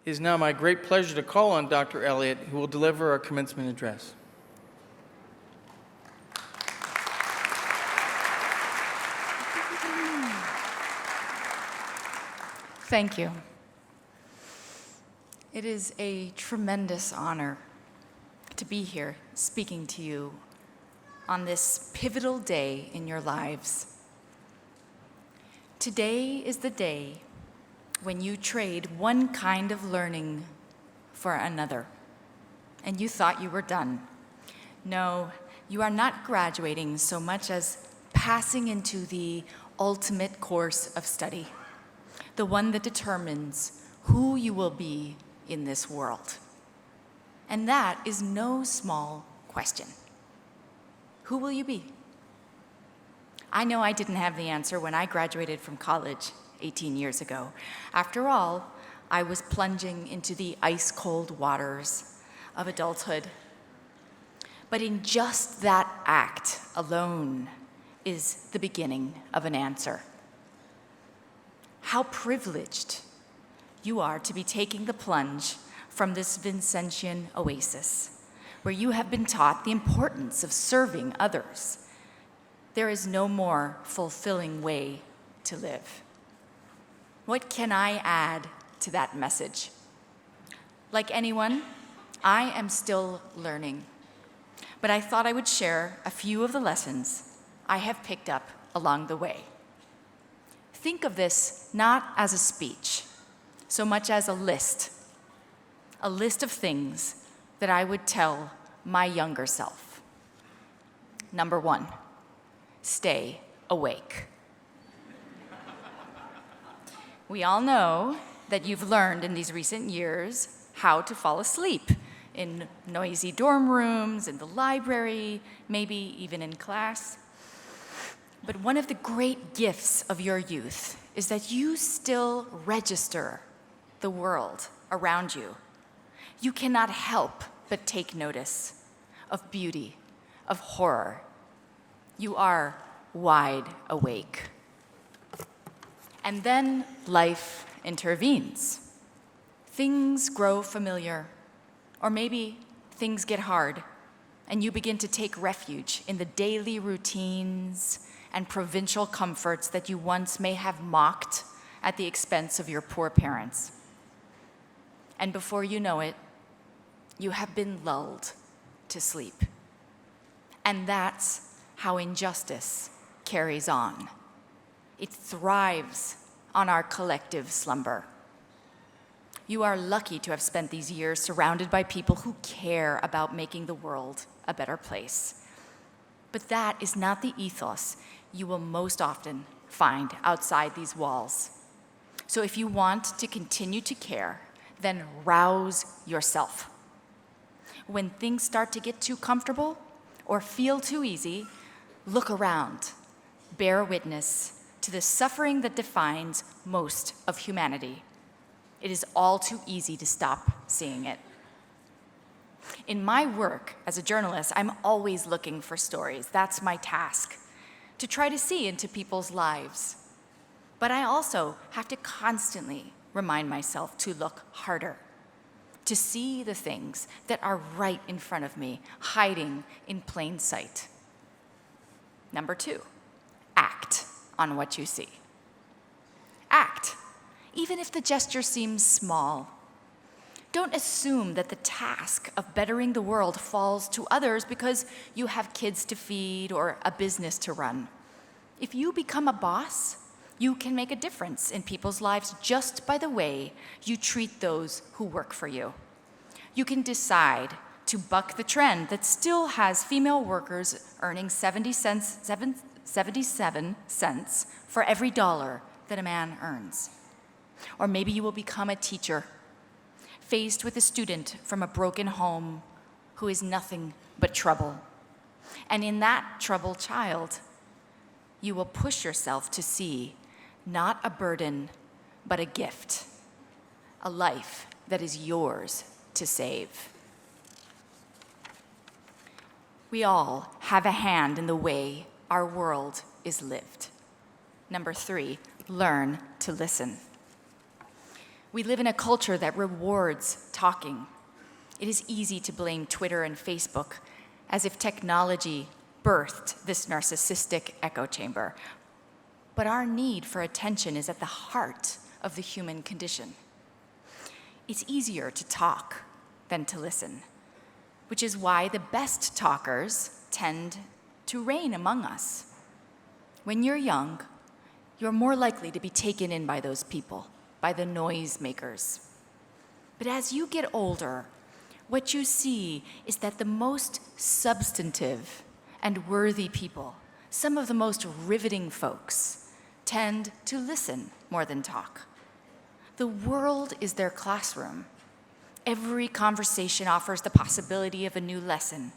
It is now my great pleasure to call on Dr. Elliott, who will deliver our commencement address. Thank you. It is a tremendous honor to be here speaking to you on this pivotal day in your lives. Today is the day when you trade one kind of learning for another, and you thought you were done. No, you are not graduating so much as passing into the ultimate course of study, the one that determines who you will be in this world. And that is no small question. Who will you be? I know I didn't have the answer when I graduated from college 18 years ago. After all, I was plunging into the ice-cold waters of adulthood. But in just that act alone is the beginning of an answer. How privileged you are to be taking the plunge from this Vincentian oasis, where you have been taught the importance of serving others. There is no more fulfilling way to live. What can I add to that message? Like anyone, I am still learning, but I thought I would share a few of the lessons I have picked up along the way. Think of this not as a speech, so much as a list of things that I would tell my younger self. Number 1, stay awake. We all know that you've learned in these recent years how to fall asleep in noisy dorm rooms, in the library, maybe even in class. But one of the great gifts of your youth is that you still register the world around you. You cannot help but take notice of beauty, of horror. You are wide awake. And then life intervenes. Things grow familiar, or maybe things get hard, and you begin to take refuge in the daily routines and provincial comforts that you once may have mocked at the expense of your poor parents. And before you know it, you have been lulled to sleep. And that's how injustice carries on. It thrives on our collective slumber. You are lucky to have spent these years surrounded by people who care about making the world a better place. But that is not the ethos you will most often find outside these walls. So if you want to continue to care, then rouse yourself. When things start to get too comfortable or feel too easy, look around, bear witness to the suffering that defines most of humanity. It is all too easy to stop seeing it. In my work as a journalist, I'm always looking for stories. That's my task, to try to see into people's lives. But I also have to constantly remind myself to look harder, to see the things that are right in front of me, hiding in plain sight. Number 2, act on what you see. Act, even if the gesture seems small. Don't assume that the task of bettering the world falls to others because you have kids to feed or a business to run. If you become a boss, you can make a difference in people's lives just by the way you treat those who work for you. You can decide to buck the trend that still has female workers earning 77 cents for every dollar that a man earns. Or maybe you will become a teacher, faced with a student from a broken home who is nothing but trouble. And in that troubled child, you will push yourself to see not a burden, but a gift, a life that is yours to save. We all have a hand in the way our world is lived. Number 3, learn to listen. We live in a culture that rewards talking. It is easy to blame Twitter and Facebook as if technology birthed this narcissistic echo chamber. But our need for attention is at the heart of the human condition. It's easier to talk than to listen, which is why the best talkers tend to reign among us. When you're young, you're more likely to be taken in by those people, by the noisemakers. But as you get older, what you see is that the most substantive and worthy people, some of the most riveting folks, tend to listen more than talk. The world is their classroom. Every conversation offers the possibility of a new lesson,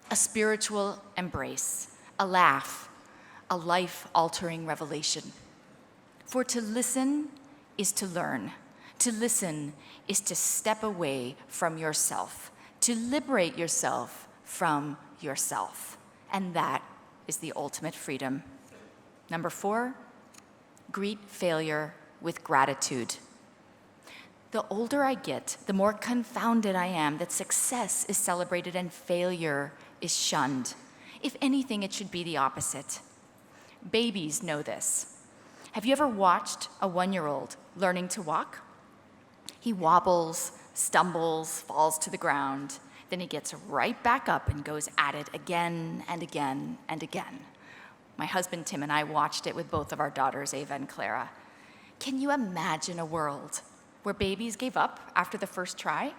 a spiritual embrace, a laugh, a life-altering revelation. For to listen is to learn. To listen is to step away from yourself, to liberate yourself from yourself. And that is the ultimate freedom. Number 4, greet failure with gratitude. The older I get, the more confounded I am that success is celebrated and failure is shunned. If anything, it should be the opposite. Babies know this. Have you ever watched a 1-year-old learning to walk? He wobbles, stumbles, falls to the ground, then he gets right back up and goes at it again and again and again. My husband Tim and I watched it with both of our daughters, Ava and Clara. Can you imagine a world where babies gave up after the first try?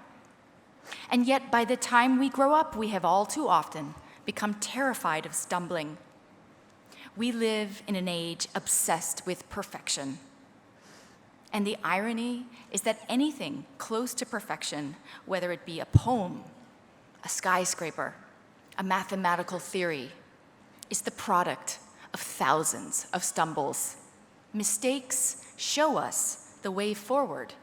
And yet, by the time we grow up, we have all too often become terrified of stumbling. We live in an age obsessed with perfection. And the irony is that anything close to perfection, whether it be a poem, a skyscraper, a mathematical theory, is the product of thousands of stumbles. Mistakes show us the way forward.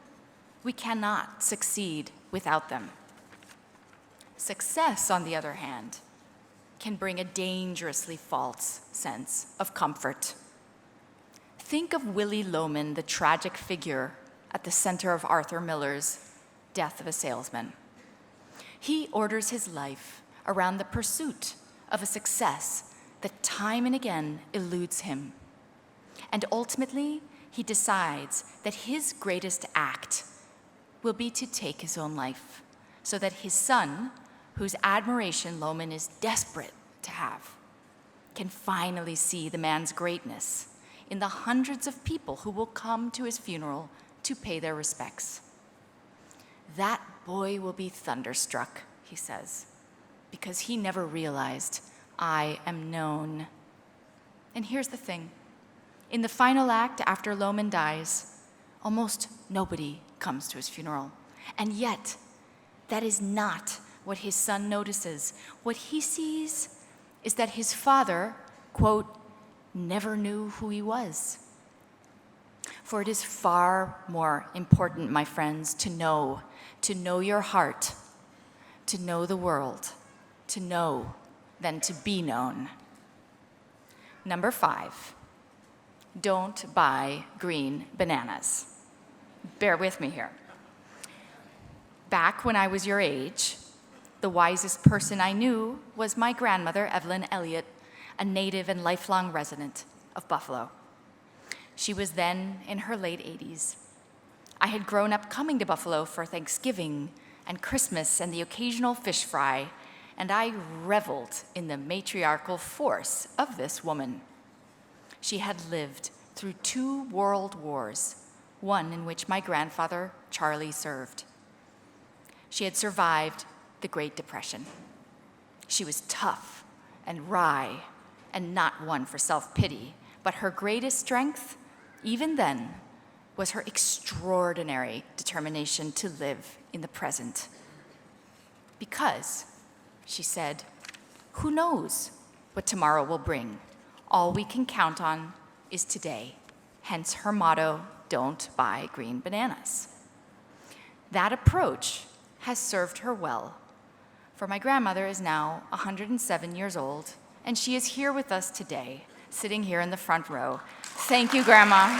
We cannot succeed without them. Success, on the other hand, can bring a dangerously false sense of comfort. Think of Willie Loman, the tragic figure at the center of Arthur Miller's Death of a Salesman. He orders his life around the pursuit of a success that time and again eludes him. And ultimately, he decides that his greatest act will be to take his own life so that his son, whose admiration Loman is desperate to have, can finally see the man's greatness in the hundreds of people who will come to his funeral to pay their respects. That boy will be thunderstruck, he says, because he never realized I am known. And here's the thing. In the final act, after Loman dies, almost nobody comes to his funeral. And yet, that is not what his son notices. What he sees is that his father, quote, never knew who he was. For it is far more important, my friends, to know your heart, to know the world, to know than to be known. Number 5, don't buy green bananas. Bear with me here. Back when I was your age, the wisest person I knew was my grandmother, Andrea Elliott, a native and lifelong resident of Buffalo. She was then in her late 80s. I had grown up coming to Buffalo for Thanksgiving and Christmas and the occasional fish fry, and I reveled in the matriarchal force of this woman. She had lived through 2 world wars, one in which my grandfather, Charlie, served. She had survived the Great Depression. She was tough and wry and not one for self-pity, but her greatest strength, even then, was her extraordinary determination to live in the present. Because, she said, who knows what tomorrow will bring? All we can count on is today. Hence her motto, don't buy green bananas. That approach has served her well, for my grandmother is now 107 years old, and she is here with us today, sitting here in the front row. Thank you, Grandma.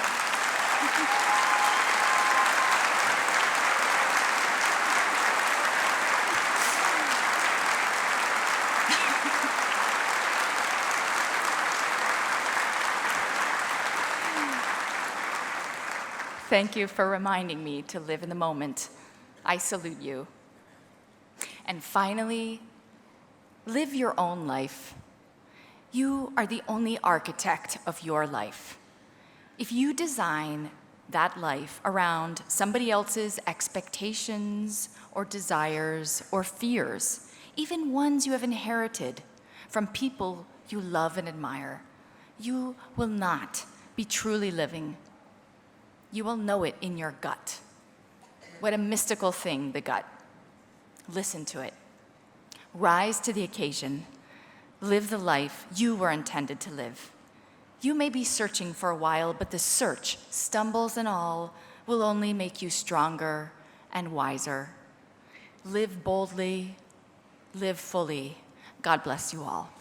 Thank you for reminding me to live in the moment. I salute you. And finally, live your own life. You are the only architect of your life. If you design that life around somebody else's expectations or desires or fears, even ones you have inherited from people you love and admire, you will not be truly living. You will know it in your gut. What a mystical thing, the gut. Listen to it. Rise to the occasion. Live the life you were intended to live. You may be searching for a while, but the search, stumbles and all, will only make you stronger and wiser. Live boldly, live fully. God bless you all.